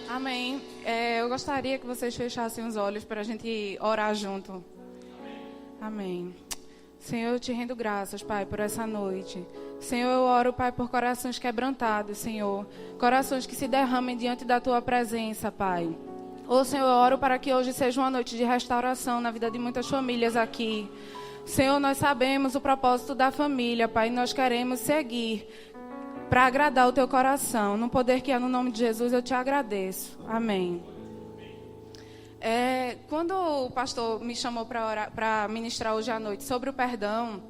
Amém. Eu gostaria que vocês fechassem os olhos para a gente orar junto. Amém. Senhor, eu te rendo graças, Pai, por essa noite. Senhor, eu oro, Pai, por corações quebrantados, Senhor. Corações que se derramem diante da Tua presença, Pai. Senhor, eu oro para que hoje seja uma noite de restauração na vida de muitas famílias aqui. Senhor, nós sabemos o propósito da família, Pai, e nós queremos seguir para agradar o Teu coração. No poder que há no nome de Jesus, eu te agradeço. Amém. Quando o pastor me chamou para ministrar hoje à noite sobre o perdão,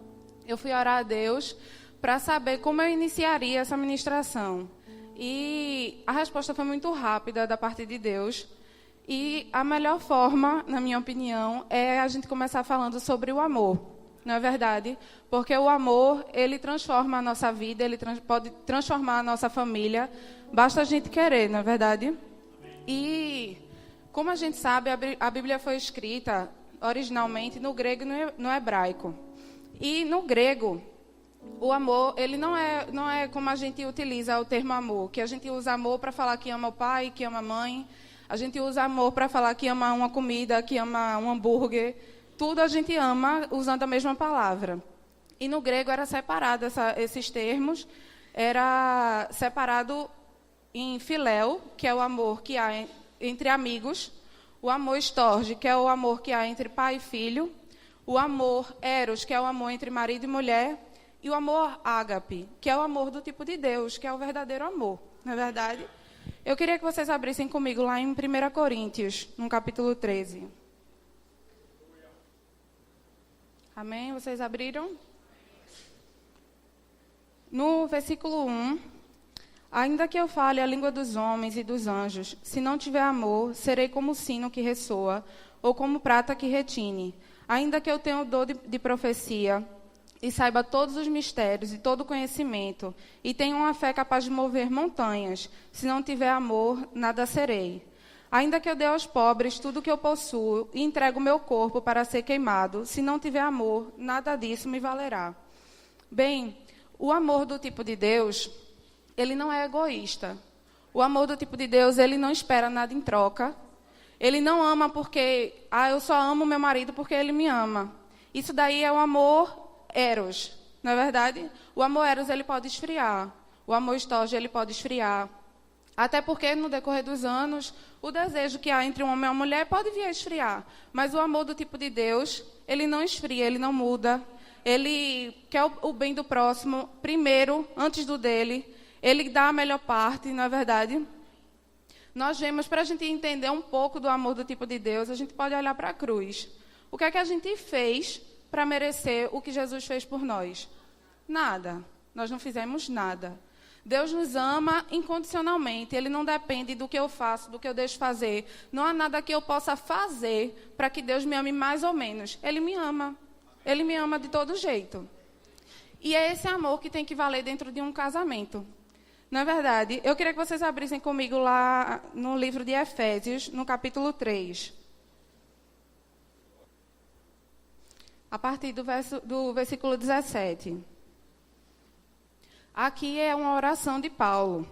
eu fui orar a Deus para saber como eu iniciaria essa ministração. E a resposta foi muito rápida da parte de Deus. E a melhor forma, na minha opinião, é a gente começar falando sobre o amor. Não é verdade? Porque o amor, ele transforma a nossa vida, ele pode transformar a nossa família. Basta a gente querer, não é verdade? E, como a gente sabe, a Bíblia foi escrita originalmente no grego e no hebraico. E no grego, o amor, ele não é como a gente utiliza o termo amor, que a gente usa amor para falar que ama o pai, que ama a mãe. A gente usa amor para falar que ama uma comida, que ama um hambúrguer. Tudo a gente ama usando a mesma palavra. E no grego era separado esses termos. Era separado em filéu, que é o amor que há entre amigos. O amor estorge, que é o amor que há entre pai e filho. O amor eros, que é o amor entre marido e mulher. E o amor ágape, que é o amor do tipo de Deus, que é o verdadeiro amor. Não é verdade? Eu queria que vocês abrissem comigo lá em 1 Coríntios, no capítulo 13. Amém? Vocês abriram? No versículo 1, ainda que eu fale a língua dos homens e dos anjos, se não tiver amor, serei como sino que ressoa, ou como prata que retine. Ainda que eu tenha o dom de profecia, e saiba todos os mistérios e todo o conhecimento, e tenha uma fé capaz de mover montanhas, se não tiver amor, nada serei. Ainda que eu dê aos pobres tudo o que eu possuo, e entregue o meu corpo para ser queimado, se não tiver amor, nada disso me valerá. Bem, o amor do tipo de Deus, ele não é egoísta. O amor do tipo de Deus, ele não espera nada em troca. Ele não ama porque, eu só amo meu marido porque ele me ama. Isso daí é o amor eros, não é verdade? O amor eros, ele pode esfriar. O amor estorge, ele pode esfriar. Até porque, no decorrer dos anos, o desejo que há entre um homem e uma mulher pode vir a esfriar. Mas o amor do tipo de Deus, ele não esfria, ele não muda. Ele quer o bem do próximo primeiro, antes do dele. Ele dá a melhor parte, não é verdade? Nós vemos, para a gente entender um pouco do amor do tipo de Deus, a gente pode olhar para a cruz. O que é que a gente fez para merecer o que Jesus fez por nós? Nada. Nós não fizemos nada. Deus nos ama incondicionalmente. Ele não depende do que eu faço, do que eu deixo fazer. Não há nada que eu possa fazer para que Deus me ame mais ou menos. Ele me ama. Ele me ama de todo jeito. E é esse amor que tem que valer dentro de um casamento. Não é verdade? Eu queria que vocês abrissem comigo lá no livro de Efésios, no capítulo 3. A partir do versículo 17. Aqui é uma oração de Paulo.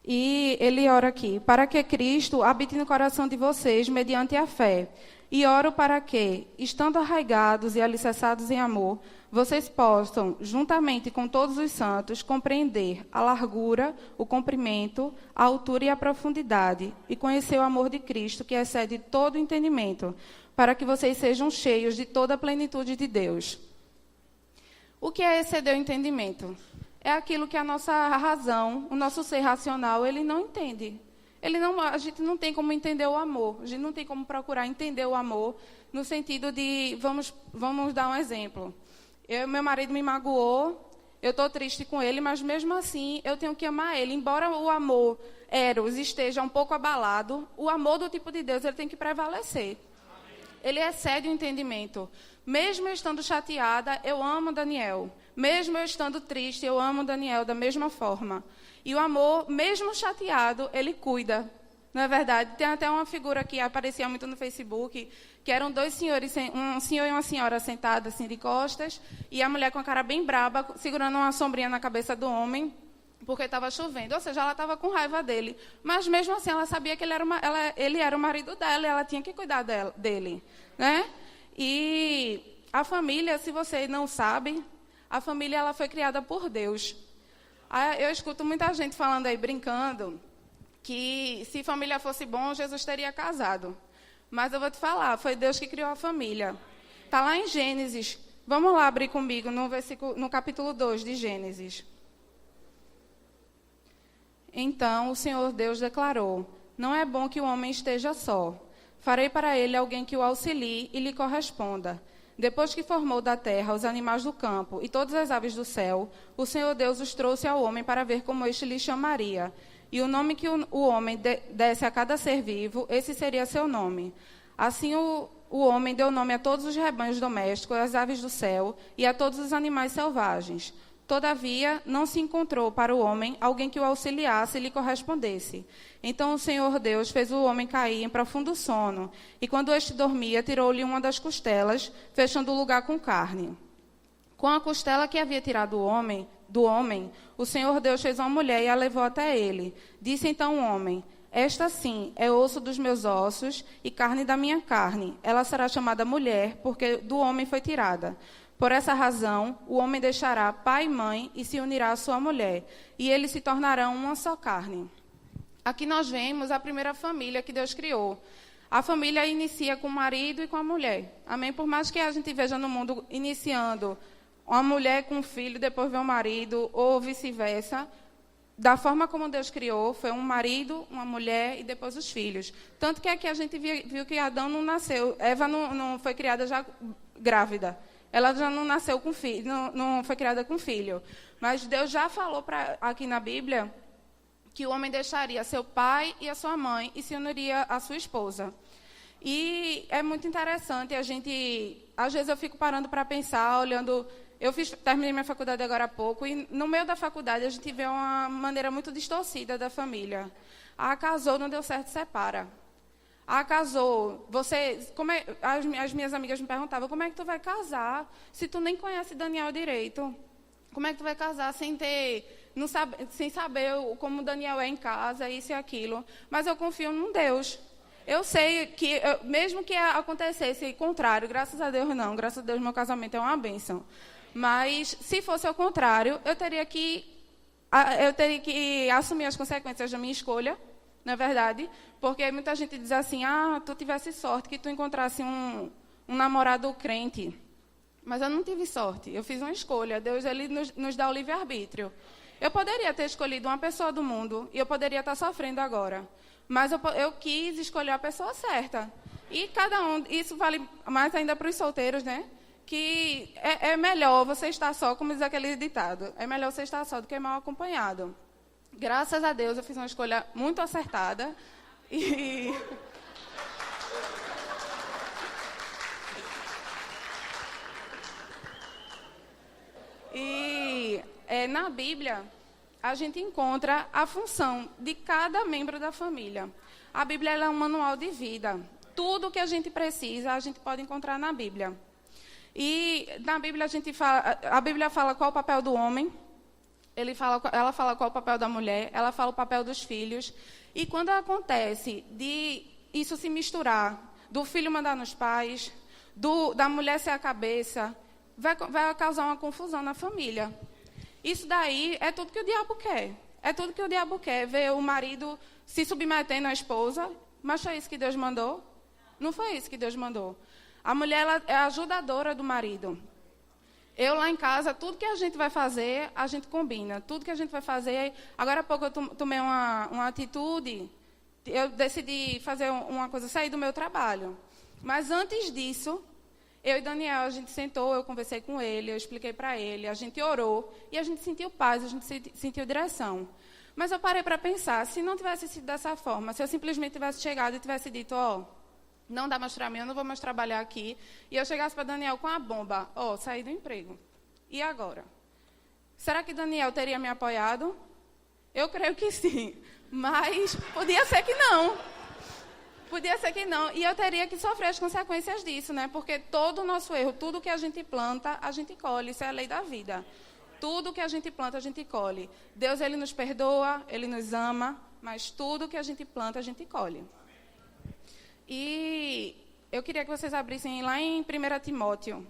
E ele ora aqui: para que Cristo habite no coração de vocês mediante a fé. E oro para que, estando arraigados e alicerçados em amor, vocês possam, juntamente com todos os santos, compreender a largura, o comprimento, a altura e a profundidade, e conhecer o amor de Cristo, que excede todo o entendimento, para que vocês sejam cheios de toda a plenitude de Deus. O que é exceder o entendimento? É aquilo que a nossa razão, o nosso ser racional, ele não entende. A gente não tem como entender o amor. A gente não tem como procurar entender o amor no sentido de, vamos dar um exemplo. Meu marido me magoou, eu estou triste com ele, mas mesmo assim eu tenho que amar ele. Embora o amor eros esteja um pouco abalado, o amor do tipo de Deus ele tem que prevalecer. Ele excede o entendimento. Mesmo eu estando chateada, eu amo Daniel. Mesmo eu estando triste, eu amo Daniel da mesma forma. E o amor, mesmo chateado, ele cuida. Não é verdade? Tem até uma figura que aparecia muito no Facebook, que eram dois senhores, um senhor e uma senhora sentados assim de costas, e a mulher com a cara bem braba, segurando uma sombrinha na cabeça do homem. porque estava chovendo. Ou seja, ela estava com raiva dele. Mas, mesmo assim, ela sabia que ele era o marido dela e ela tinha que cuidar dele. Né? E a família, se você não sabe, a família ela foi criada por Deus. Eu escuto muita gente falando aí, brincando, que se família fosse bom, Jesus teria casado. Mas eu vou te falar, foi Deus que criou a família. Está lá em Gênesis. Vamos lá abrir comigo no capítulo 2 de Gênesis. Então o Senhor Deus declarou: não é bom que o homem esteja só. Farei para ele alguém que o auxilie e lhe corresponda. Depois que formou da terra os animais do campo e todas as aves do céu, o Senhor Deus os trouxe ao homem para ver como este lhe chamaria. E o nome que o homem desse a cada ser vivo, esse seria seu nome. Assim o homem deu nome a todos os rebanhos domésticos, às aves do céu e a todos os animais selvagens. Todavia, não se encontrou para o homem alguém que o auxiliasse e lhe correspondesse. Então o Senhor Deus fez o homem cair em profundo sono, e quando este dormia, tirou-lhe uma das costelas, fechando o lugar com carne. Com a costela que havia tirado do homem, o Senhor Deus fez uma mulher e a levou até ele. Disse então o homem: esta sim é osso dos meus ossos e carne da minha carne. Ela será chamada mulher, porque do homem foi tirada. Por essa razão, o homem deixará pai e mãe e se unirá à sua mulher, e eles se tornarão uma só carne. Aqui nós vemos a primeira família que Deus criou. A família inicia com o marido e com a mulher. Amém? Por mais que a gente veja no mundo iniciando uma mulher com um filho, depois vem o marido, ou vice-versa, da forma como Deus criou, foi um marido, uma mulher e depois os filhos. Tanto que aqui a gente viu que Adão não nasceu, Eva não foi criada já grávida. Ela já não nasceu com filho, não foi criada com filho. Mas Deus já falou aqui na Bíblia que o homem deixaria seu pai e a sua mãe e se uniria à sua esposa. E é muito interessante, às vezes eu fico parando para pensar, olhando. Terminei minha faculdade agora há pouco, e no meio da faculdade a gente vê uma maneira muito distorcida da família. Casou, não deu certo, separa. Casou, as minhas amigas me perguntavam: como é que tu vai casar se tu nem conhece Daniel direito? Como é que tu vai casar sem saber como Daniel é em casa, isso e aquilo? Mas eu confio num Deus. Eu sei que, mesmo que acontecesse o contrário, graças a Deus não, graças a Deus meu casamento é uma bênção. Mas, se fosse ao contrário, eu teria que assumir as consequências da minha escolha, não é verdade? Porque muita gente diz assim: tu tivesse sorte que tu encontrasse um namorado crente. Mas eu não tive sorte, eu fiz uma escolha. Deus ele nos dá o livre-arbítrio. Eu poderia ter escolhido uma pessoa do mundo e eu poderia estar sofrendo agora. Mas eu quis escolher a pessoa certa. E isso vale mais ainda para os solteiros, né? Que é melhor você estar só, como diz aquele ditado. É melhor você estar só do que mal acompanhado. Graças a Deus eu fiz uma escolha muito acertada. E na Bíblia, a gente encontra a função de cada membro da família. A Bíblia ela é um manual de vida. Tudo que a gente precisa, a gente pode encontrar na Bíblia. E na Bíblia a Bíblia fala qual é o papel do homem, ela fala qual é o papel da mulher, ela fala o papel dos filhos. E quando acontece de isso se misturar, do filho mandar nos pais, da mulher ser a cabeça, vai causar uma confusão na família. Isso daí é tudo que o diabo quer. É tudo que o diabo quer, ver o marido se submetendo à esposa. Mas foi isso que Deus mandou? Não foi isso que Deus mandou. A mulher ela é a ajudadora do marido. Eu lá em casa, tudo que a gente vai fazer, a gente combina. Tudo que a gente vai fazer. Agora há pouco eu tomei uma atitude. Eu decidi fazer uma coisa, sair do meu trabalho. Mas antes disso, eu e Daniel, a gente sentou, eu conversei com ele, eu expliquei para ele, a gente orou e a gente sentiu paz, a gente sentiu direção. Mas eu parei para pensar, se não tivesse sido dessa forma, se eu simplesmente tivesse chegado e tivesse dito, não dá mais para mim, eu não vou mais trabalhar aqui, e eu chegasse para Daniel com a bomba, saí do emprego. E agora? Será que Daniel teria me apoiado? Eu creio que sim, mas podia ser que não. Podia ser que não, e eu teria que sofrer as consequências disso, né? Porque todo o nosso erro, tudo que a gente planta, a gente colhe, isso é a lei da vida. Tudo que a gente planta, a gente colhe. Deus, Ele nos perdoa, Ele nos ama, mas tudo que a gente planta, a gente colhe. E eu queria que vocês abrissem lá em 1 Timóteo,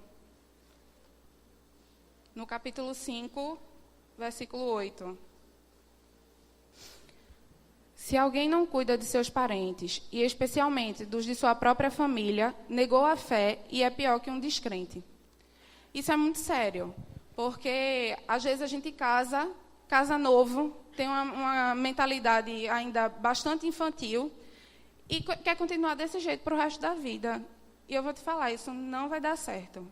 no capítulo 5, versículo 8. Se alguém não cuida de seus parentes, e especialmente dos de sua própria família, negou a fé e é pior que um descrente. Isso é muito sério, porque às vezes a gente casa novo, tem uma mentalidade ainda bastante infantil e quer continuar desse jeito para o resto da vida. E eu vou te falar, isso não vai dar certo.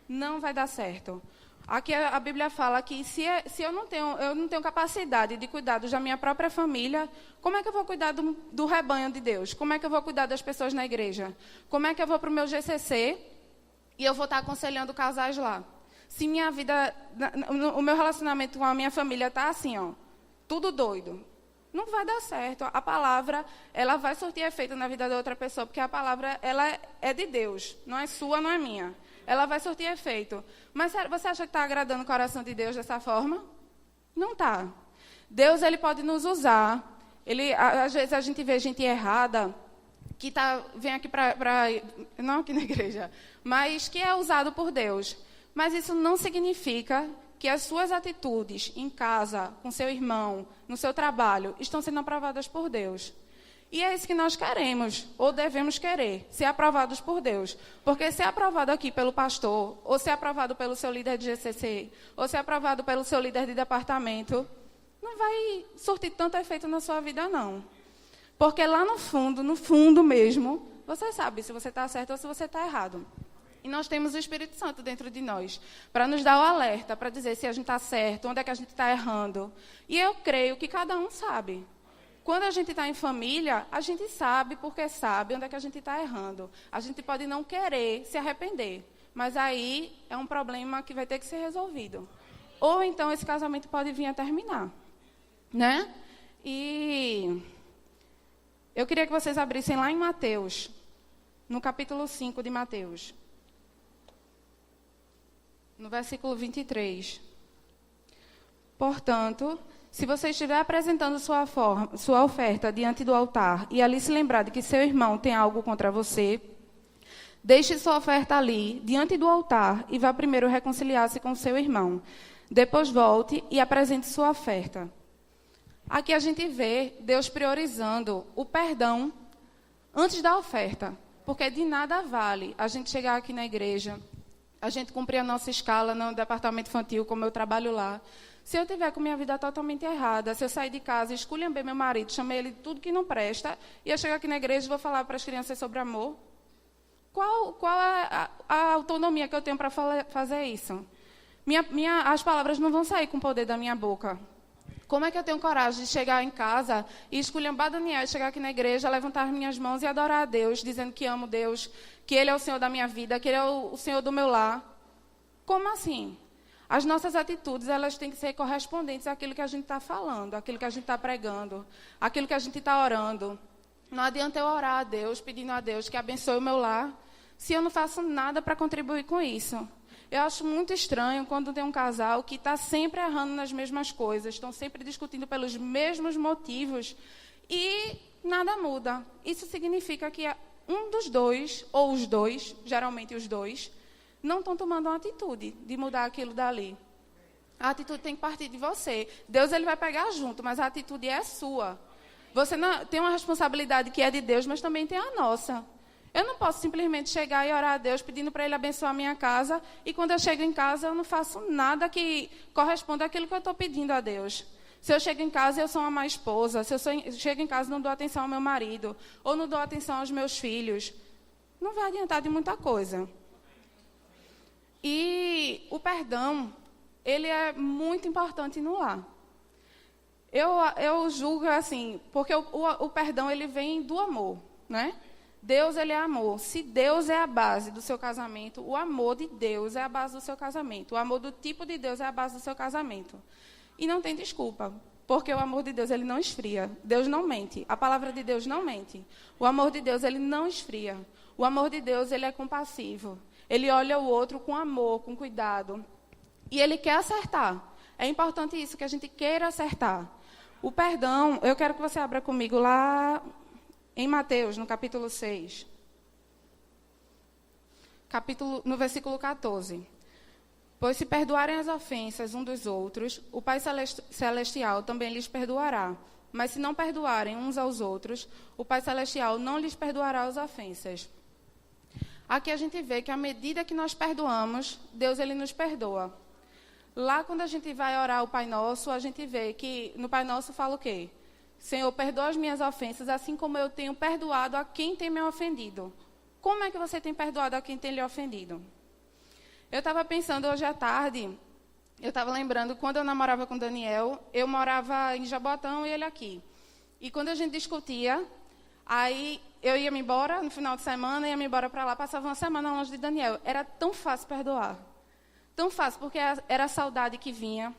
Não vai dar certo. Aqui a Bíblia fala que se eu não tenho capacidade de cuidar da minha própria família, como é que eu vou cuidar do rebanho de Deus? Como é que eu vou cuidar das pessoas na igreja? Como é que eu vou para o meu GCC e eu vou estar aconselhando casais lá? Se minha vida, o meu relacionamento com a minha família está assim, ó, tudo doido, não vai dar certo. A palavra, ela vai surtir efeito na vida da outra pessoa, porque a palavra, ela é de Deus, não é sua, não é minha. Ela vai surtir efeito. Mas você acha que está agradando o coração de Deus dessa forma? Não está. Deus, Ele pode nos usar. Às vezes a gente vê gente errada, que vem aqui não aqui na igreja, mas que é usado por Deus. Mas isso não significa que as suas atitudes em casa, com seu irmão, no seu trabalho, estão sendo aprovadas por Deus. E é isso que nós queremos, ou devemos querer, ser aprovados por Deus. Porque ser aprovado aqui pelo pastor, ou ser aprovado pelo seu líder de GCC, ou ser aprovado pelo seu líder de departamento, não vai surtir tanto efeito na sua vida, não. Porque lá no fundo mesmo, você sabe se você está certo ou se você está errado. E nós temos o Espírito Santo dentro de nós, para nos dar o alerta, para dizer se a gente está certo, onde é que a gente está errando. E eu creio que cada um sabe. Quando a gente está em família, a gente sabe, porque sabe onde é que a gente está errando. A gente pode não querer se arrepender, mas aí é um problema que vai ter que ser resolvido. Ou então esse casamento pode vir a terminar, né? E eu queria que vocês abrissem lá em Mateus, no capítulo 5 de Mateus, no versículo 23. Portanto, se você estiver apresentando sua oferta diante do altar e ali se lembrar de que seu irmão tem algo contra você, deixe sua oferta ali, diante do altar, e vá primeiro reconciliar-se com seu irmão. Depois volte e apresente sua oferta. Aqui a gente vê Deus priorizando o perdão antes da oferta, porque de nada vale a gente chegar aqui na igreja, a gente cumprir a nossa escala no departamento infantil, como eu trabalho lá. Se eu tiver com minha vida totalmente errada, se eu sair de casa, esculhambei meu marido, chamei ele de tudo que não presta, e eu chegar aqui na igreja e vou falar para as crianças sobre amor, qual é a autonomia que eu tenho para fazer isso? As palavras não vão sair com o poder da minha boca. Como é que eu tenho coragem de chegar em casa e esculhambar Daniel, chegar aqui na igreja, levantar as minhas mãos e adorar a Deus, dizendo que amo Deus, que Ele é o Senhor da minha vida, que Ele é o Senhor do meu lar? Como assim? As nossas atitudes, elas têm que ser correspondentes àquilo que a gente está falando, àquilo que a gente está pregando, àquilo que a gente está orando. Não adianta eu orar a Deus, pedindo a Deus que abençoe o meu lar, se eu não faço nada para contribuir com isso. Eu acho muito estranho quando tem um casal que está sempre errando nas mesmas coisas, estão sempre discutindo pelos mesmos motivos e nada muda. Isso significa que um dos dois, ou os dois, geralmente os dois, não estão tomando uma atitude de mudar aquilo dali. A atitude tem que partir de você. Deus, Ele vai pegar junto, mas a atitude é sua. Você não, tem uma responsabilidade que é de Deus, mas também tem a nossa. Eu não posso simplesmente chegar e orar a Deus pedindo para Ele abençoar a minha casa, e quando eu chego em casa eu não faço nada que corresponda àquilo que eu estou pedindo a Deus. Se eu chego em casa, eu sou uma má esposa. Se eu chego em casa e não dou atenção ao meu marido, ou não dou atenção aos meus filhos, não vai adiantar de muita coisa. E o perdão, ele é muito importante no lar. Eu julgo assim, porque o perdão, ele vem do amor, né? Deus, ele é amor. Se Deus é a base do seu casamento, o amor de Deus é a base do seu casamento. O amor do tipo de Deus é a base do seu casamento. E não tem desculpa, porque o amor de Deus, ele não esfria. Deus não mente. A palavra de Deus não mente. O amor de Deus, ele não esfria. O amor de Deus, ele é compassivo. Ele olha o outro com amor, com cuidado. E ele quer acertar. É importante isso, que a gente queira acertar. O perdão, eu quero que você abra comigo lá em Mateus, no capítulo 6. No versículo 14. Pois se perdoarem as ofensas uns dos outros, o Pai Celestial também lhes perdoará. Mas se não perdoarem uns aos outros, o Pai Celestial não lhes perdoará as ofensas. Aqui a gente vê que à medida que nós perdoamos, Deus ele nos perdoa. Lá quando a gente vai orar o Pai Nosso, a gente vê que no Pai Nosso fala o quê? Senhor, perdoa as minhas ofensas, assim como eu tenho perdoado a quem tem me ofendido. Como é que você tem perdoado a quem tem lhe ofendido? Eu estava pensando hoje à tarde, eu estava lembrando, quando eu namorava com o Daniel, eu morava em Jaboatão e ele aqui. E quando a gente discutia, aí eu ia me embora no final de semana, ia me embora para lá, passava uma semana longe de Daniel. Era tão fácil perdoar. Tão fácil, porque era a saudade que vinha.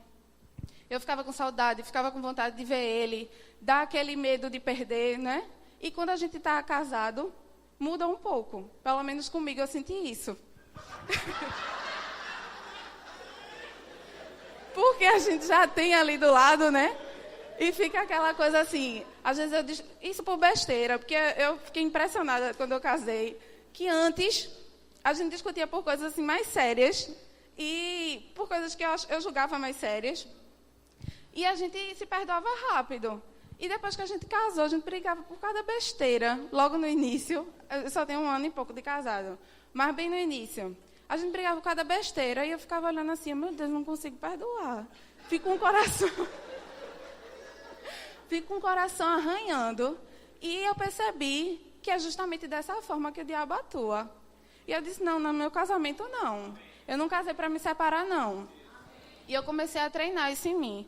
Eu ficava com saudade, ficava com vontade de ver ele, dá aquele medo de perder, né? E quando a gente está casado, muda um pouco. Pelo menos comigo eu senti isso. Porque a gente já tem ali do lado, né? E fica aquela coisa assim, às vezes eu digo, isso por besteira, porque eu fiquei impressionada quando eu casei, que antes a gente discutia por coisas assim mais sérias, e por coisas que eu julgava mais sérias, e a gente se perdoava rápido. E depois que a gente casou, a gente brigava por cada besteira, logo no início. Eu só tenho 1 ano e pouco de casado, mas bem no início. A gente brigava por cada besteira, e eu ficava olhando assim, meu Deus, não consigo perdoar. Fico com o coração... Fico com o coração arranhando. E eu percebi que é justamente dessa forma que o diabo atua. E eu disse, não, no meu casamento não. Eu não casei para me separar, não. E eu comecei a treinar isso em mim.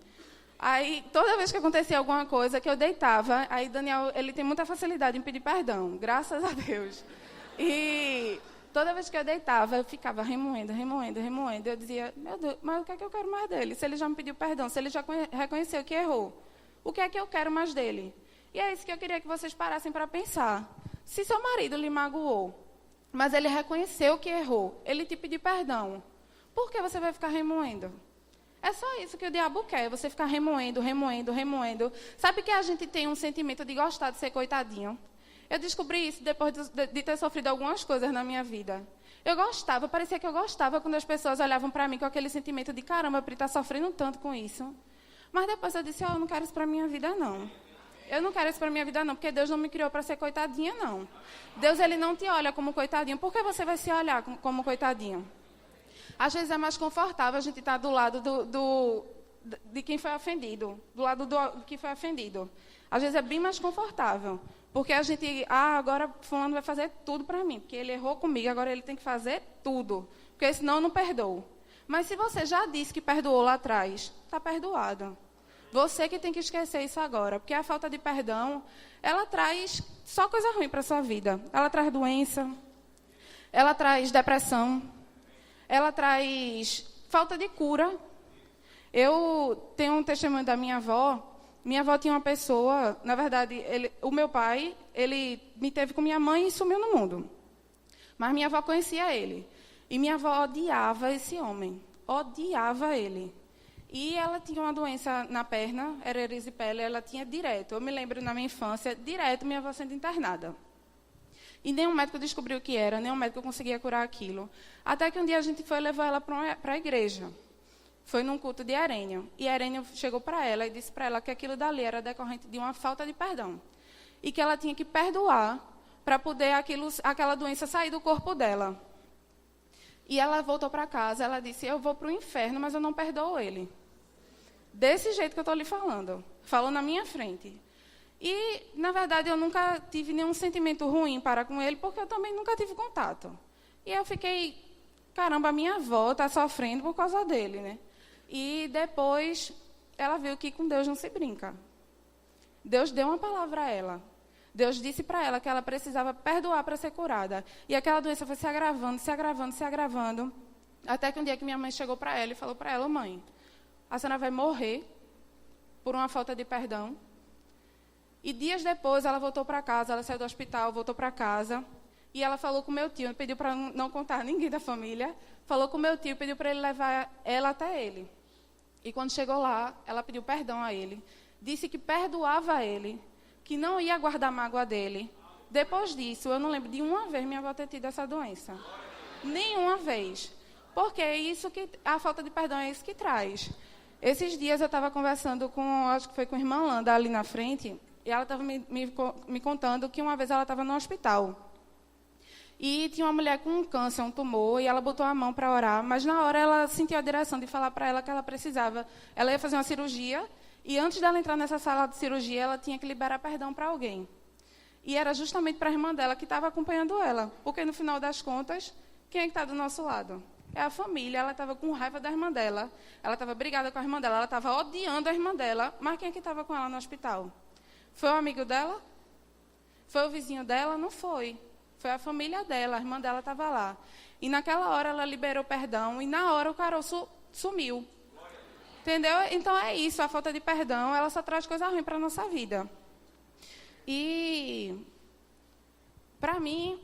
Aí, toda vez que acontecia alguma coisa, que eu deitava, aí Daniel, ele tem muita facilidade em pedir perdão, graças a Deus. E toda vez que eu deitava, eu ficava remoendo. Eu dizia, meu Deus, mas o que é que eu quero mais dele? Se ele já me pediu perdão, se ele já reconheceu que errou. O que é que eu quero mais dele? E é isso que eu queria que vocês parassem para pensar. Se seu marido lhe magoou, mas ele reconheceu que errou, ele te pediu perdão, por que você vai ficar remoendo? É só isso que o diabo quer, você ficar remoendo. Sabe que a gente tem um sentimento de gostar de ser coitadinho? Eu descobri isso depois de ter sofrido algumas coisas na minha vida. Eu gostava, parecia que eu gostava quando as pessoas olhavam para mim com aquele sentimento de caramba, Pri está sofrendo tanto com isso. Mas depois eu disse, eu não quero isso para a minha vida, não. Eu não quero isso para a minha vida, não, porque Deus não me criou para ser coitadinha, não. Deus, ele não te olha como coitadinho. Por que você vai se olhar como coitadinho? Às vezes é mais confortável a gente estar do lado de quem foi ofendido, do lado do que foi ofendido. Às vezes é bem mais confortável, porque a gente, agora fulano vai fazer tudo para mim, porque ele errou comigo, agora ele tem que fazer tudo, porque senão eu não perdoo. Mas se você já disse que perdoou lá atrás, está perdoado. Você que tem que esquecer isso agora, porque a falta de perdão, ela traz só coisa ruim para a sua vida. Ela traz doença, ela traz depressão, ela traz falta de cura. Eu tenho um testemunho da minha avó. Minha avó tinha uma pessoa, na verdade, o meu pai, ele me teve com minha mãe e sumiu no mundo. Mas minha avó conhecia ele. E minha avó odiava esse homem, odiava ele. E ela tinha uma doença na perna, era erisipela, ela tinha direto. Eu me lembro na minha infância, direto minha avó sendo internada. E nenhum médico descobriu o que era, nenhum médico conseguia curar aquilo. Até que um dia a gente foi levar ela para a igreja. Foi num culto de Herênio. E Herênio chegou para ela e disse para ela que aquilo dali era decorrente de uma falta de perdão. E que ela tinha que perdoar para poder aquela doença sair do corpo dela. E ela voltou para casa, ela disse, eu vou para o inferno, mas eu não perdoo ele. Desse jeito que eu estou lhe falando. Falou na minha frente. E, na verdade, eu nunca tive nenhum sentimento ruim para com ele, porque eu também nunca tive contato. E eu fiquei, caramba, a minha avó está sofrendo por causa dele, né? E depois, ela viu que com Deus não se brinca. Deus deu uma palavra a ela. Deus disse para ela que ela precisava perdoar para ser curada. E aquela doença foi se agravando, até que um dia que minha mãe chegou para ela e falou para ela, mãe, a senhora vai morrer por uma falta de perdão. E dias depois ela voltou para casa, ela saiu do hospital, voltou para casa, e ela falou com meu tio, pediu para não contar ninguém da família, falou com meu tio, pediu para ele levar ela até ele. E quando chegou lá, ela pediu perdão a ele. Disse que perdoava ele, que não ia guardar mágoa dele. Depois disso, eu não lembro de uma vez minha avó ter tido essa doença. Nenhuma vez. Porque isso que a falta de perdão é isso que traz. Esses dias eu estava conversando acho que foi com a irmã Landa ali na frente, e ela estava me contando que uma vez ela estava no hospital. E tinha uma mulher com um câncer, um tumor, e ela botou a mão para orar, mas na hora ela sentiu a direção de falar para ela que ela precisava. Ela ia fazer uma cirurgia, e antes dela entrar nessa sala de cirurgia, ela tinha que liberar perdão para alguém. E era justamente para a irmã dela que estava acompanhando ela, porque no final das contas, quem é que está do nosso lado? É a família. Ela estava com raiva da irmã dela, ela estava brigada com a irmã dela, ela estava odiando a irmã dela, mas quem é que estava com ela no hospital? Foi o amigo dela? Foi o vizinho dela? Não foi. Foi a família dela, a irmã dela estava lá. E naquela hora ela liberou perdão e na hora o caroço sumiu. Entendeu? Então é isso, a falta de perdão, ela só traz coisa ruim para a nossa vida. E, para mim,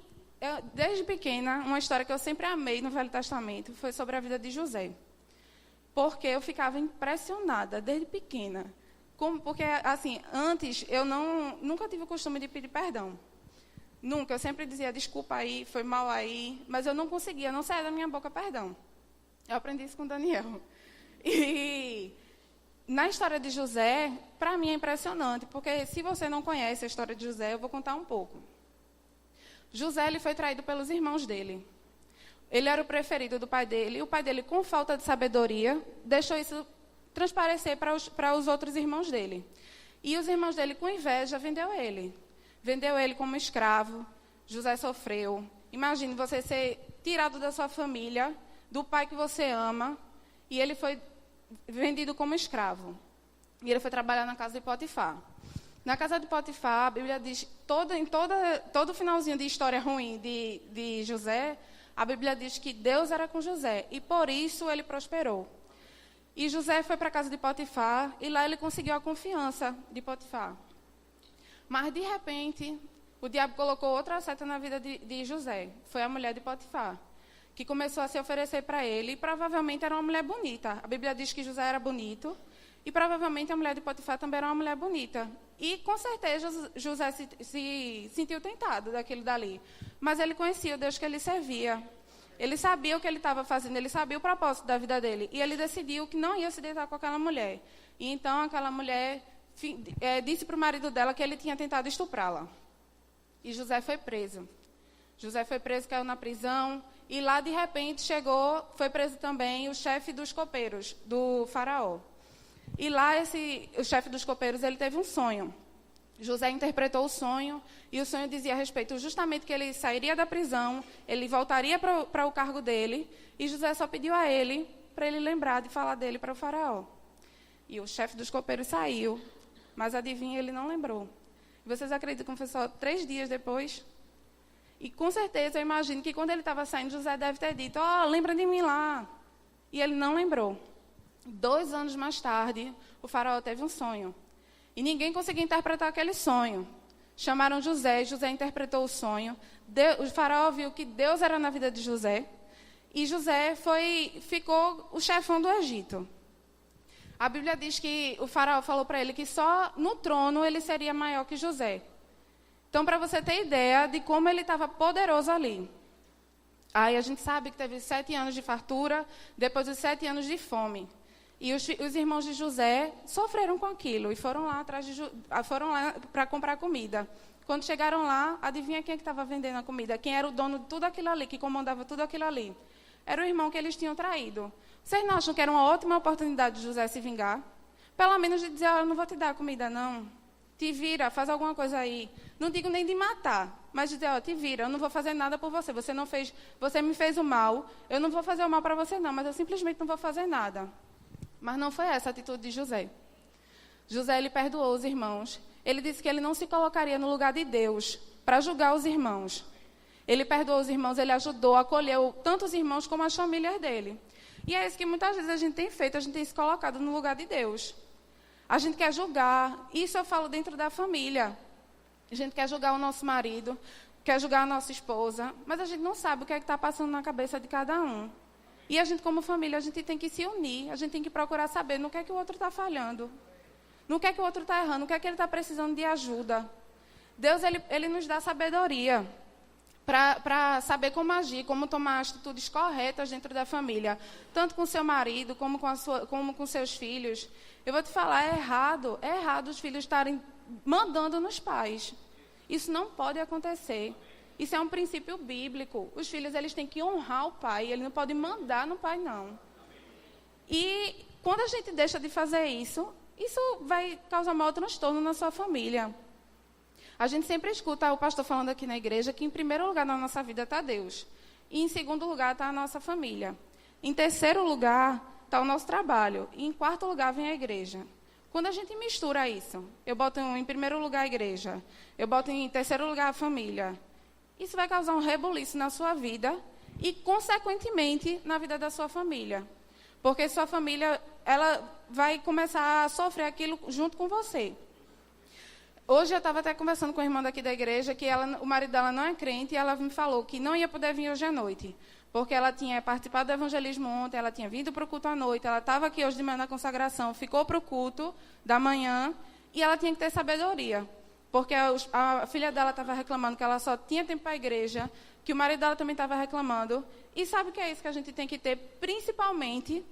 desde pequena, uma história que eu sempre amei no Velho Testamento foi sobre a vida de José. Porque eu ficava impressionada, desde pequena. Porque, assim, antes eu nunca tive o costume de pedir perdão. Nunca, eu sempre dizia, desculpa aí, foi mal aí, mas eu não conseguia, não saía da minha boca perdão. Eu aprendi isso com o Daniel. E na história de José, para mim é impressionante, porque se você não conhece a história de José, eu vou contar um pouco. José ele foi traído pelos irmãos dele. Ele era o preferido do pai dele, e o pai dele, com falta de sabedoria, deixou isso transparecer para os outros irmãos dele. E os irmãos dele, com inveja, vendeu ele. Vendeu ele como escravo. José sofreu. Imagine você ser tirado da sua família, do pai que você ama, e ele foi vendido como escravo. E ele foi trabalhar na casa de Potifar. Na casa de Potifar, a Bíblia diz, todo finalzinho de história ruim de José, a Bíblia diz que Deus era com José, e por isso ele prosperou. E José foi para a casa de Potifar, e lá ele conseguiu a confiança de Potifar. Mas, de repente, o diabo colocou outra seta na vida de José. Foi a mulher de Potifar, que começou a se oferecer para ele. E provavelmente era uma mulher bonita. A Bíblia diz que José era bonito. E provavelmente a mulher de Potifar também era uma mulher bonita. E, com certeza, José se sentiu tentado daquilo dali. Mas ele conhecia o Deus que ele servia. Ele sabia o que ele estava fazendo. Ele sabia o propósito da vida dele. E ele decidiu que não ia se deitar com aquela mulher. E então aquela mulher disse para o marido dela que ele tinha tentado estuprá-la. E José foi preso. José foi preso, caiu na prisão. E lá, de repente, foi preso também o chefe dos copeiros, do faraó. E lá, o chefe dos copeiros, ele teve um sonho. José interpretou o sonho, e o sonho dizia a respeito justamente que ele sairia da prisão, ele voltaria para o cargo dele, e José só pediu a ele, para ele lembrar de falar dele para o faraó. E o chefe dos copeiros saiu, mas adivinha, ele não lembrou. Vocês acreditam que foi só 3 dias depois? E com certeza eu imagino que quando ele estava saindo, José deve ter dito, lembra de mim lá. E ele não lembrou. 2 anos mais tarde, o faraó teve um sonho. E ninguém conseguia interpretar aquele sonho. Chamaram José, José interpretou o sonho. O faraó viu que Deus era na vida de José. E José ficou o chefão do Egito. A Bíblia diz que o faraó falou para ele que só no trono ele seria maior que José. Então, para você ter ideia de como ele estava poderoso ali. Aí a gente sabe que teve 7 anos de fartura, depois os 7 anos de fome. E os irmãos de José sofreram com aquilo e foram lá para comprar comida. Quando chegaram lá, adivinha quem é que estava vendendo a comida? Quem era o dono de tudo aquilo ali, que comandava tudo aquilo ali? Era o irmão que eles tinham traído. Vocês não acham que era uma ótima oportunidade de José se vingar? Pelo menos de dizer, eu não vou te dar comida, não. Te vira, faz alguma coisa aí. Não digo nem de matar, mas de dizer, te vira, eu não vou fazer nada por você. Você me fez o mal, eu não vou fazer o mal para você, não, mas eu simplesmente não vou fazer nada. Mas não foi essa a atitude de José. José, ele perdoou os irmãos. Ele disse que ele não se colocaria no lugar de Deus para julgar os irmãos. Ele perdoou os irmãos, ele ajudou, acolheu tanto os irmãos como as famílias dele. E é isso que muitas vezes a gente tem feito, a gente tem se colocado no lugar de Deus. A gente quer julgar, isso eu falo dentro da família. A gente quer julgar o nosso marido, quer julgar a nossa esposa, mas a gente não sabe o que é que está passando na cabeça de cada um. E a gente, como família, a gente tem que se unir, a gente tem que procurar saber no que é que o outro está falhando, no que é que o outro está errando, no que é que ele está precisando de ajuda. Deus, ele nos dá sabedoria para saber como agir, como tomar atitudes corretas dentro da família, tanto com seu marido, como com seus filhos. Eu vou te falar, é errado os filhos estarem mandando nos pais. Isso não pode acontecer. Isso é um princípio bíblico. Os filhos, eles têm que honrar o pai, eles não podem mandar no pai, não. E quando a gente deixa de fazer isso, isso vai causar maior transtorno na sua família. A gente sempre escuta o pastor falando aqui na igreja que em primeiro lugar na nossa vida está Deus. E em segundo lugar está a nossa família. Em terceiro lugar está o nosso trabalho. E em quarto lugar vem a igreja. Quando a gente mistura isso, eu boto em primeiro lugar a igreja, eu boto em terceiro lugar a família, isso vai causar um rebuliço na sua vida e, consequentemente, na vida da sua família. Porque sua família, ela vai começar a sofrer aquilo junto com você. Hoje eu estava até conversando com a irmã daqui da igreja, que o marido dela não é crente, e ela me falou que não ia poder vir hoje à noite, porque ela tinha participado do evangelismo ontem, ela tinha vindo para o culto à noite, ela estava aqui hoje de manhã na consagração, ficou para o culto da manhã, e ela tinha que ter sabedoria. Porque a filha dela estava reclamando que ela só tinha tempo para a igreja, que o marido dela também estava reclamando. E sabe o que é isso que a gente tem que ter, principalmente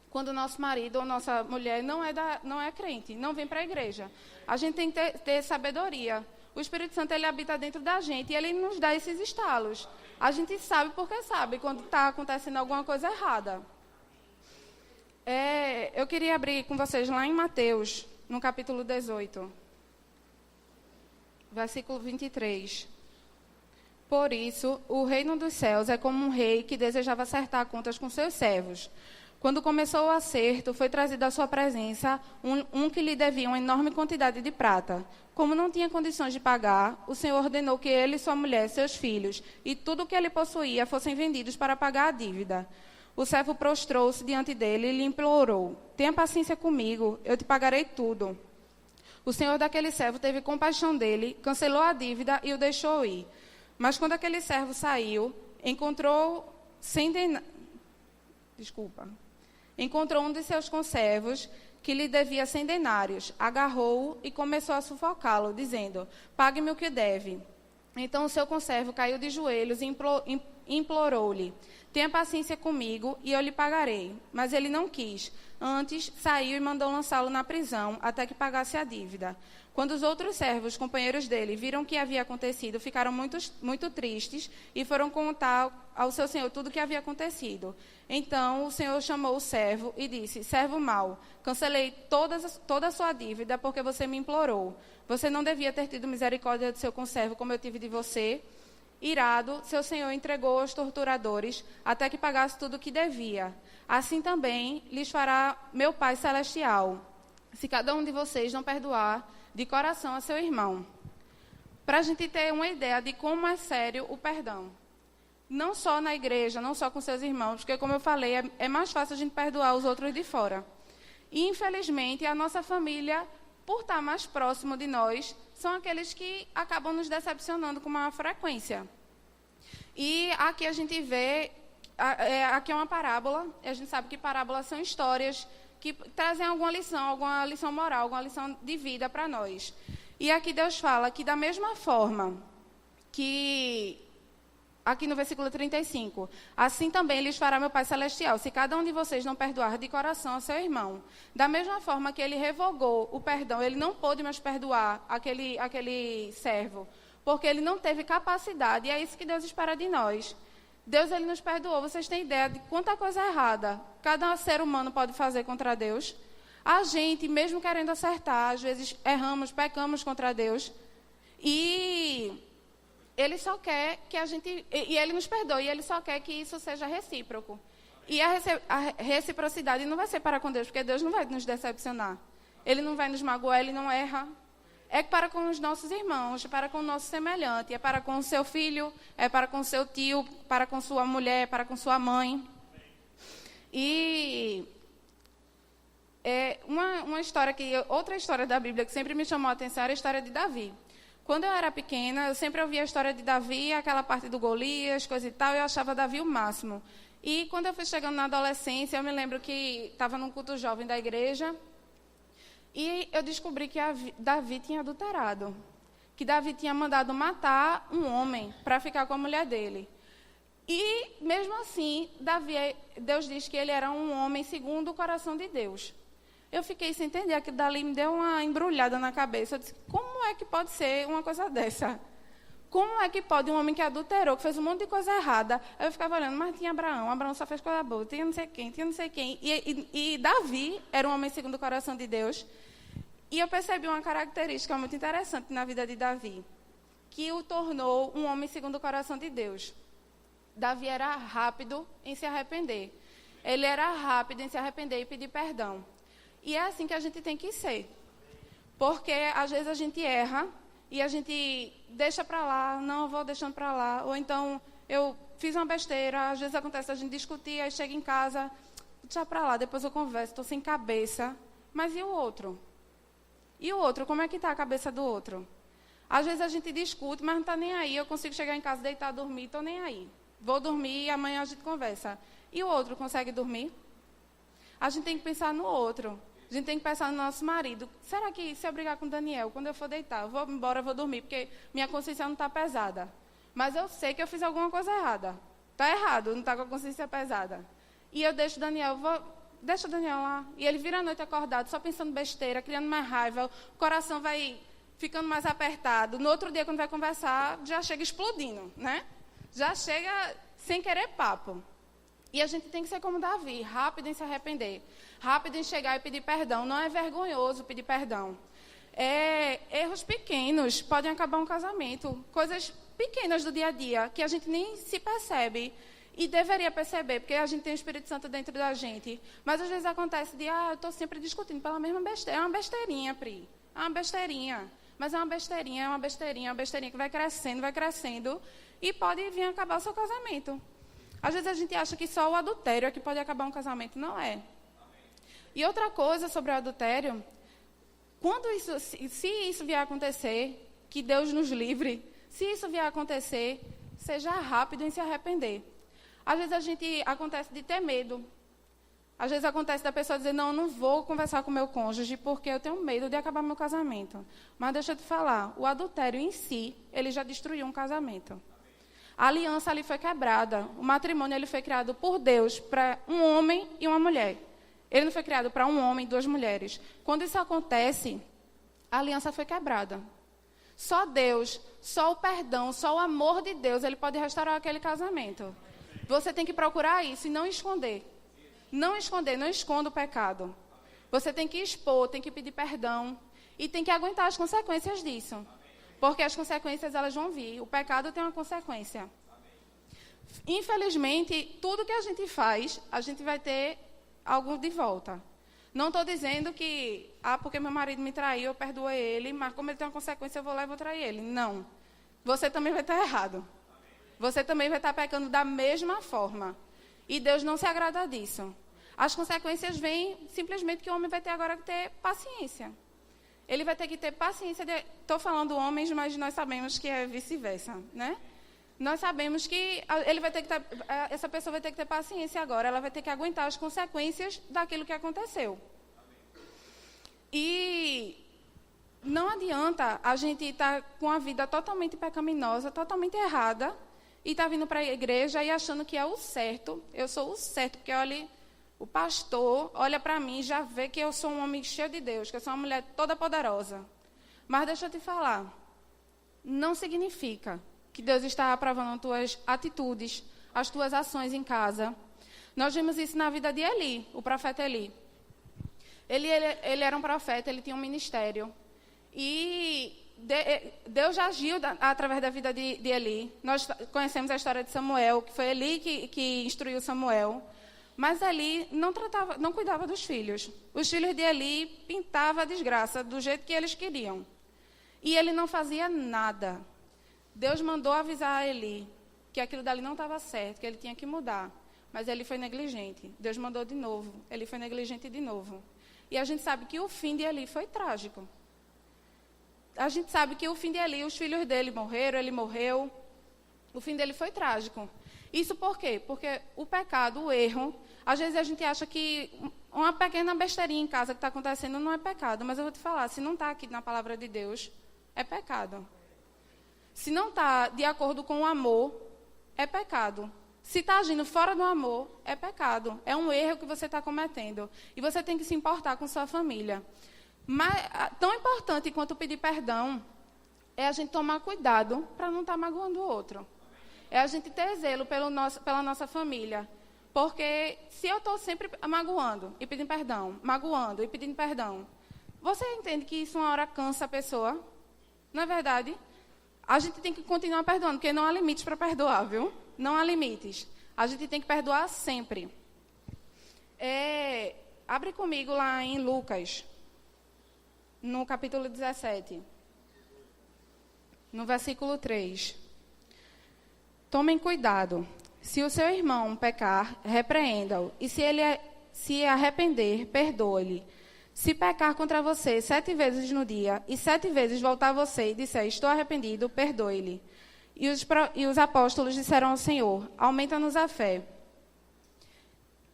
quando o nosso marido ou nossa mulher não é crente, não vem para a igreja. A gente tem que ter sabedoria. O Espírito Santo, ele habita dentro da gente e ele nos dá esses estalos. A gente sabe porque sabe quando está acontecendo alguma coisa errada. Eu queria abrir com vocês lá em Mateus, no capítulo 18. Versículo 23. Por isso, o reino dos céus é como um rei que desejava acertar contas com seus servos. Quando começou o acerto, foi trazido à sua presença um que lhe devia uma enorme quantidade de prata. Como não tinha condições de pagar, o Senhor ordenou que ele, sua mulher, seus filhos e tudo o que ele possuía fossem vendidos para pagar a dívida. O servo prostrou-se diante dele e lhe implorou: tenha paciência comigo, eu te pagarei tudo. O senhor daquele servo teve compaixão dele, cancelou a dívida e o deixou ir. Mas quando aquele servo saiu, encontrou um de seus conservos que lhe devia 100 denários. Agarrou-o e começou a sufocá-lo, dizendo: pague-me o que deve. Então o seu conservo caiu de joelhos e implorou-lhe: tenha paciência comigo e eu lhe pagarei. Mas ele não quis. Antes, saiu e mandou lançá-lo na prisão, até que pagasse a dívida. Quando os outros servos, companheiros dele, viram o que havia acontecido, ficaram muito tristes e foram contar ao seu senhor tudo o que havia acontecido. Então, o senhor chamou o servo e disse: servo mau, cancelei toda a sua dívida porque você me implorou. Você não devia ter tido misericórdia do seu conservo como eu tive de você? Irado, seu senhor entregou aos torturadores até que pagasse tudo o que devia. Assim também lhes fará meu Pai Celestial, se cada um de vocês não perdoar de coração a seu irmão. Para a gente ter uma ideia de como é sério o perdão. Não só na igreja, não só com seus irmãos, porque, como eu falei, é mais fácil a gente perdoar os outros de fora. E, infelizmente, a nossa família, por estar mais próximo de nós, são aqueles que acabam nos decepcionando com maior frequência. E aqui a gente vê, aqui é uma parábola, e a gente sabe que parábolas são histórias que trazem alguma lição moral, alguma lição de vida para nós. E aqui Deus fala que da mesma forma que, aqui no versículo 35, assim também lhes fará meu Pai Celestial, se cada um de vocês não perdoar de coração a seu irmão. Da mesma forma que ele revogou o perdão, ele não pôde mais perdoar aquele servo, porque ele não teve capacidade, e é isso que Deus espera de nós. Deus, ele nos perdoou. Vocês têm ideia de quanta coisa errada cada ser humano pode fazer contra Deus? A gente, mesmo querendo acertar, às vezes erramos, pecamos contra Deus. E ele só quer que a gente... E ele nos perdoe, e ele só quer que isso seja recíproco. E a reciprocidade não vai ser para com Deus, porque Deus não vai nos decepcionar. Ele não vai nos magoar, ele não erra. É para com os nossos irmãos, é para com o nosso semelhante, é para com o seu filho, é para com o seu tio, para com sua mulher, é para com sua mãe. E outra história da Bíblia que sempre me chamou a atenção era a história de Davi. Quando eu era pequena, eu sempre ouvia a história de Davi, aquela parte do Golias, coisa e tal, e eu achava Davi o máximo. E quando eu fui chegando na adolescência, eu me lembro que estava num culto jovem da igreja, e eu descobri que Davi tinha adulterado. Que Davi tinha mandado matar um homem para ficar com a mulher dele. E, mesmo assim, Deus diz que ele era um homem segundo o coração de Deus. Eu fiquei sem entender, aquilo dali me deu uma embrulhada na cabeça. Eu disse, como é que pode ser uma coisa dessa? Como é que pode um homem que adulterou, que fez um monte de coisa errada? Aí eu ficava olhando, mas tinha Abraão só fez coisa boa, tinha não sei quem. E Davi era um homem segundo o coração de Deus. E eu percebi uma característica muito interessante na vida de Davi, que o tornou um homem segundo o coração de Deus. Davi era rápido em se arrepender. Ele era rápido em se arrepender e pedir perdão. E é assim que a gente tem que ser. Porque, às vezes, a gente erra e a gente deixa para lá, não, eu vou deixando para lá. Ou então, eu fiz uma besteira, às vezes acontece a gente discutir, aí chega em casa, deixa para lá, depois eu converso, estou sem cabeça. Mas e o outro? E o outro, como é que está a cabeça do outro? Às vezes a gente discute, mas não está nem aí. Eu consigo chegar em casa, deitar, dormir, estou nem aí. Vou dormir e amanhã a gente conversa. E o outro consegue dormir? A gente tem que pensar no outro. A gente tem que pensar no nosso marido. Será que se eu brigar com o Daniel, quando eu for deitar, eu vou embora, eu vou dormir, porque minha consciência não está pesada. Mas eu sei que eu fiz alguma coisa errada. Está errado, não está com a consciência pesada. E eu deixo o Daniel, deixa o Daniel lá. E ele vira a noite acordado, só pensando besteira, criando mais raiva. O coração vai ficando mais apertado. No outro dia, quando vai conversar, já chega explodindo, né? Já chega sem querer papo. E a gente tem que ser como Davi, rápido em se arrepender. Rápido em chegar e pedir perdão. Não é vergonhoso pedir perdão. Erros pequenos podem acabar um casamento. Coisas pequenas do dia a dia, que a gente nem se percebe. E deveria perceber, porque a gente tem o Espírito Santo dentro da gente. Mas às vezes acontece de, eu estou sempre discutindo pela mesma besteira. É uma besteirinha, Pri. É uma besteirinha. Mas é uma besteirinha que vai crescendo. E pode vir acabar o seu casamento. Às vezes a gente acha que só o adultério é que pode acabar um casamento. Não é. E outra coisa sobre o adultério, se isso vier a acontecer, que Deus nos livre, se isso vier a acontecer, seja rápido em se arrepender. Às vezes acontece de ter medo. Às vezes acontece da pessoa dizer, não vou conversar com meu cônjuge porque eu tenho medo de acabar meu casamento. Mas deixa eu te falar, o adultério em si, ele já destruiu um casamento. A aliança ali foi quebrada. O matrimônio ele foi criado por Deus para um homem e uma mulher. Ele não foi criado para um homem e duas mulheres. Quando isso acontece, a aliança foi quebrada. Só Deus, só o perdão, só o amor de Deus, ele pode restaurar aquele casamento. Você tem que procurar isso e não esconder. Não esconda o pecado. Você tem que expor, tem que pedir perdão e tem que aguentar as consequências disso. Porque as consequências, elas vão vir. O pecado tem uma consequência. Infelizmente, tudo que a gente faz, a gente vai ter algo de volta. Não estou dizendo que, porque meu marido me traiu, eu perdoei ele, mas como ele tem uma consequência, eu vou lá e vou trair ele. Não. Você também vai estar errado. Você também vai estar pecando da mesma forma. E Deus não se agrada disso. As consequências vêm simplesmente que o homem vai ter agora que ter paciência. Ele vai ter que ter paciência. Estou falando homens, mas nós sabemos que é vice-versa, né? Nós sabemos que essa pessoa vai ter que ter paciência agora. Ela vai ter que aguentar as consequências daquilo que aconteceu. E não adianta a gente estar com a vida totalmente pecaminosa, totalmente errada, e estar vindo para a igreja e achando que é o certo. Eu sou o certo, porque olha, o pastor olha para mim e já vê que eu sou um homem cheio de Deus, que eu sou uma mulher toda poderosa. Mas deixa eu te falar, não significa que Deus está aprovando as tuas atitudes, as tuas ações em casa. Nós vimos isso na vida de Eli, o profeta Eli. Ele era um profeta, ele tinha um ministério. E Deus já agiu através da vida de Eli. Nós conhecemos a história de Samuel, que foi Eli que instruiu Samuel. Mas Eli não cuidava dos filhos. Os filhos de Eli pintavam a desgraça do jeito que eles queriam. E ele não fazia nada. Deus mandou avisar a Eli que aquilo dali não estava certo, que ele tinha que mudar. Mas ele foi negligente. Deus mandou de novo. Ele foi negligente de novo. E a gente sabe que o fim de Eli foi trágico. A gente sabe que o fim de Eli, os filhos dele morreram, ele morreu. O fim dele foi trágico. Isso por quê? Porque o pecado, o erro, às vezes a gente acha que uma pequena besteirinha em casa que está acontecendo não é pecado. Mas eu vou te falar, se não está aqui na palavra de Deus, é pecado. Se não está de acordo com o amor, é pecado. Se está agindo fora do amor, é pecado. É um erro que você está cometendo. E você tem que se importar com sua família. Mas, tão importante quanto pedir perdão, é a gente tomar cuidado para não estar magoando o outro. É a gente ter zelo pela nossa família. Porque se eu estou sempre magoando e pedindo perdão, magoando e pedindo perdão, você entende que isso uma hora cansa a pessoa? Não é verdade? A gente tem que continuar perdoando, porque não há limites para perdoar, viu? Não há limites. A gente tem que perdoar sempre. Abre comigo lá em Lucas, no capítulo 17, no versículo 3. Tomem cuidado. Se o seu irmão pecar, repreenda-o. E se ele se arrepender, perdoe-lhe. Se pecar contra você 7 vezes no dia, e 7 vezes voltar a você e disser, estou arrependido, perdoe-lhe. E os apóstolos disseram ao Senhor, aumenta-nos a fé.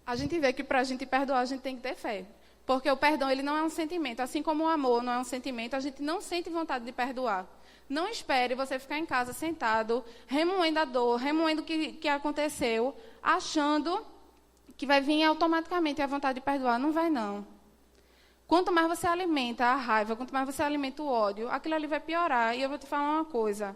A gente vê que para a gente perdoar, a gente tem que ter fé. Porque o perdão, ele não é um sentimento. Assim como o amor não é um sentimento, a gente não sente vontade de perdoar. Não espere você ficar em casa sentado, remoendo a dor, remoendo o que aconteceu, achando que vai vir automaticamente a vontade de perdoar. Não vai, não. Quanto mais você alimenta a raiva, quanto mais você alimenta o ódio, aquilo ali vai piorar. E eu vou te falar uma coisa.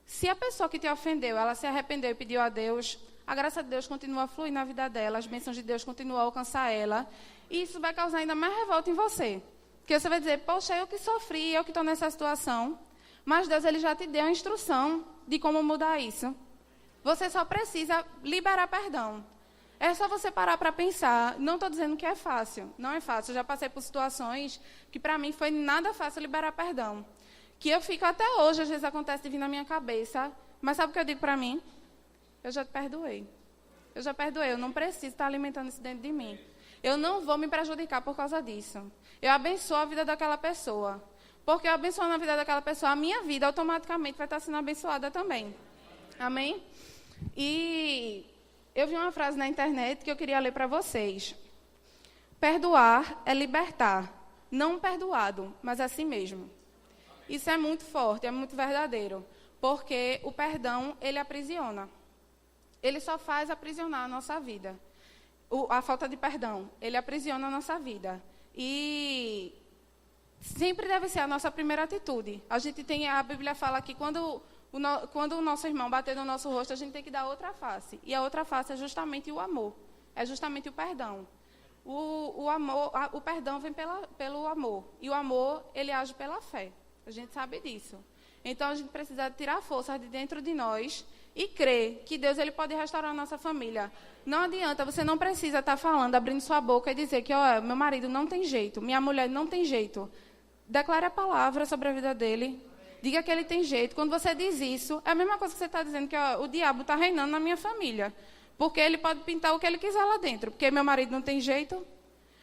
Se a pessoa que te ofendeu, ela se arrependeu e pediu a Deus, a graça de Deus continua a fluir na vida dela, as bênçãos de Deus continuam a alcançar ela. E isso vai causar ainda mais revolta em você. Porque você vai dizer, poxa, eu que sofri, eu que estou nessa situação. Mas Deus, ele já te deu a instrução de como mudar isso. Você só precisa liberar perdão. É só você parar para pensar. Não estou dizendo que é fácil. Não é fácil. Eu já passei por situações que para mim foi nada fácil liberar perdão. Que eu fico até hoje, às vezes acontece de vir na minha cabeça. Mas sabe o que eu digo para mim? Eu já te perdoei. Eu já perdoei. Eu não preciso estar alimentando isso dentro de mim. Eu não vou me prejudicar por causa disso. Eu abençoo a vida daquela pessoa. Porque eu abençoando a vida daquela pessoa, a minha vida automaticamente vai estar sendo abençoada também. Amém? E eu vi uma frase na internet que eu queria ler para vocês. Perdoar é libertar. Não perdoado, mas a si mesmo. Isso é muito forte, é muito verdadeiro. Porque o perdão, ele aprisiona. Ele só faz aprisionar a nossa vida. A falta de perdão, ele aprisiona a nossa vida. E sempre deve ser a nossa primeira atitude. A Bíblia fala que quando o nosso irmão bater no nosso rosto, a gente tem que dar outra face. E a outra face é justamente o amor. É justamente o perdão. O perdão vem pelo amor. E o amor, ele age pela fé. A gente sabe disso. Então, a gente precisa tirar força de dentro de nós e crer que Deus, ele pode restaurar a nossa família. Não adianta, você não precisa estar falando, abrindo sua boca e dizer que, meu marido não tem jeito, minha mulher não tem jeito. Declare a palavra sobre a vida dele. Diga que ele tem jeito. Quando você diz isso, é a mesma coisa que você está dizendo que o diabo está reinando na minha família. Porque ele pode pintar o que ele quiser lá dentro. Porque meu marido não tem jeito.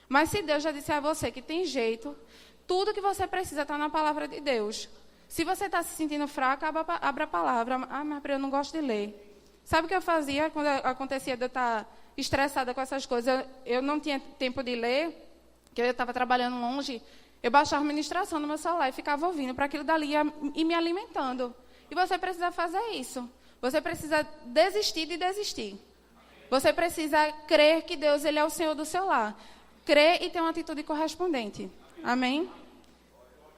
Mas se Deus já disse a você que tem jeito, tudo que você precisa está na palavra de Deus. Se você está se sentindo fraca, abra a palavra. Mas eu não gosto de ler. Sabe o que eu fazia quando acontecia de eu estar estressada com essas coisas? Eu não tinha tempo de ler, porque eu estava trabalhando longe. Eu baixava a ministração no meu celular e ficava ouvindo para aquilo dali e me alimentando. E você precisa fazer isso. Você precisa desistir de desistir. Você precisa crer que Deus, ele é o Senhor do seu lar. Crer e ter uma atitude correspondente. Amém?